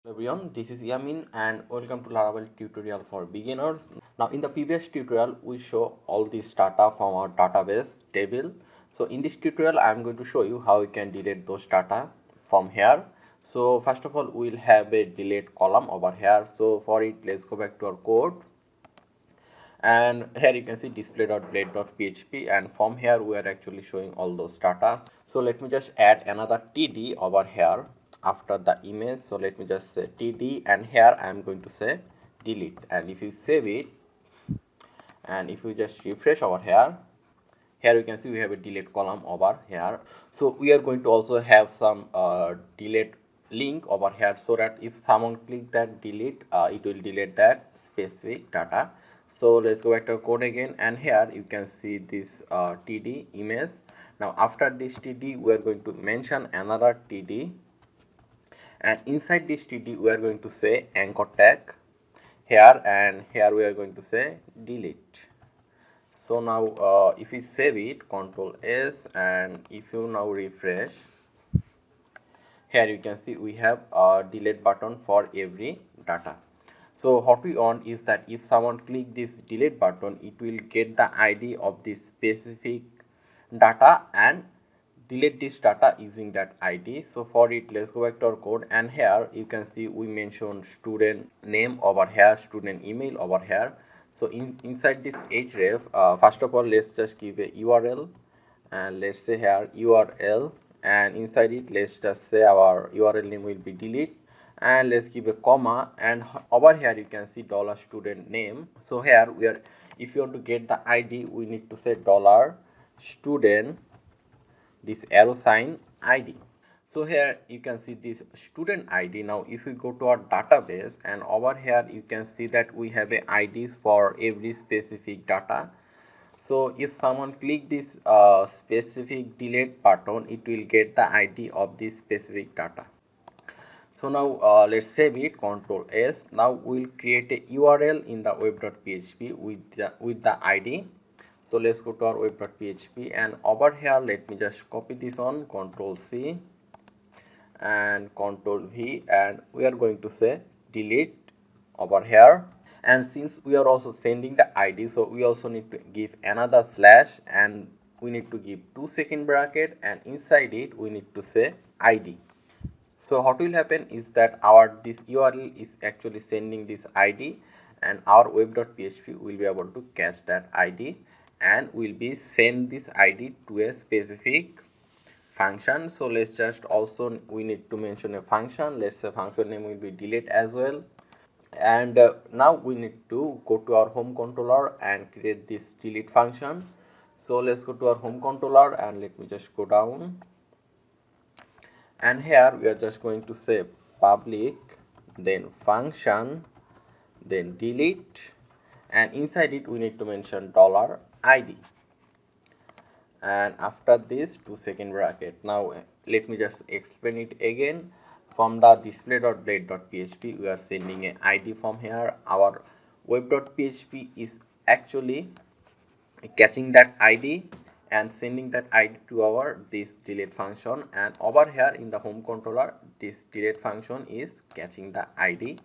Everyone, this is Yamin and welcome to Laravel tutorial for beginners. Now in the previous tutorial we show all this data from our database table. So in this tutorial I am going to show you how you can delete those data from here. So first of all we'll have a delete column over here. So for it, let's go back to our code, and here you can see display.blade.php, and from here we are actually showing all those data. So let me just add another td over here after the image. So let me just say td, and here I am going to say delete, and if you save it and if you just refresh over here you can see we have a delete column over here. So we are going to also have some delete link over here, so that if someone click that delete, it will delete that specific data. So let's go back to our code again, and here you can see this td image. Now after this td we are going to mention another td, and inside this td we are going to say anchor tag here, and here we are going to say delete. So now if we save it, Control S, and if you now refresh, here you can see we have a delete button for every data. So what we want is that if someone click this delete button, it will get the ID of this specific data and delete this data using that ID. So for it, let's go back to our code, and here you can see we mentioned student name over here, student email over here. So inside this href, first of all let's just give a URL, and let's say here URL, and inside it let's just say our URL name will be delete, and let's give a comma, and over here you can see dollar student name. So here we are, if you want to get the ID, we need to say dollar student, this arrow sign ID. So here you can see this student ID. Now if we go to our database, and over here you can see that we have a IDs for every specific data. So if someone click this specific delete button, it will get the ID of this specific data. So now let's save it, Control S. Now we'll create a URL in the web.php with the ID. So let's go to our web.php, and over here let me just copy this on, Control C and Control V, and we are going to say delete over here. And since we are also sending the ID, so we also need to give another slash, and we need to give 2 bracket, and inside it we need to say ID. So what will happen is that our this URL is actually sending this ID, and our web.php will be able to catch that ID, and will be send this ID to a specific function. So let's just also, we need to mention a function. Let's say function name will be delete as well. And now we need to go to our home controller and create this delete function. So let's go to our home controller, and let me just go down, and here we are just going to say public, then function, then delete, and inside it we need to mention dollar ID, and after this 2 bracket. Now let me just explain it again. From the display.blade.php we are sending an ID from here. Our web.php is actually catching that ID and sending that ID to our this delete function, and over here in the home controller this delete function is catching the ID.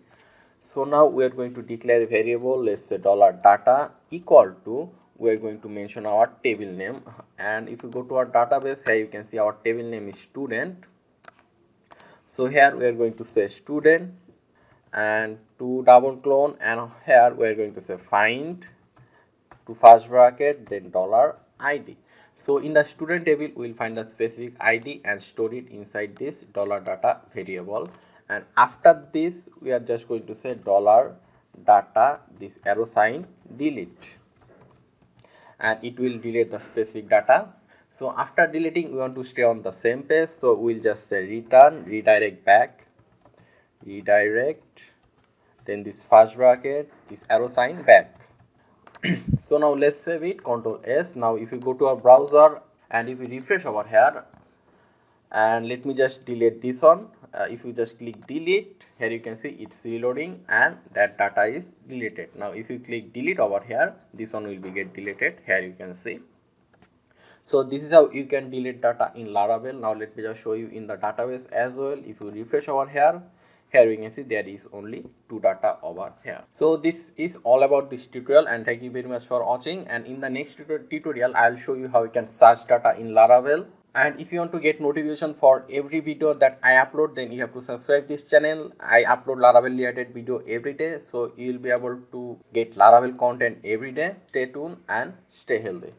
So now we are going to declare a variable. Let's say dollar data equal to, we are going to mention our table name, and if you go to our database, here you can see our table name is student. So here we are going to say student, and to double clone, and here we are going to say find, to first bracket, then dollar ID. So in the student table we will find the specific ID and store it inside this dollar data variable, and after this we are just going to say dollar data, this arrow sign delete, and it will delete the specific data. So after deleting we want to stay on the same page, so we'll just say return, redirect back, redirect, then this first bracket, this arrow sign back. So now let's save it, Control S. Now if you go to our browser and if we refresh over here, and let me just delete this one, if you just click delete, here you can see it's reloading and that data is deleted. Now if you click delete over here, this one will be get deleted, here you can see. So this is how you can delete data in Laravel. Now let me just show you in the database as well. If you refresh over here, here we can see there is only 2 data over here. So this is all about this tutorial, and thank you very much for watching. And in the next tutorial I'll show you how you can search data in Laravel. And if you want to get notification for every video that I upload, then you have to subscribe this channel. I upload Laravel related video every day, so you'll be able to get Laravel content every day. Stay tuned and stay healthy.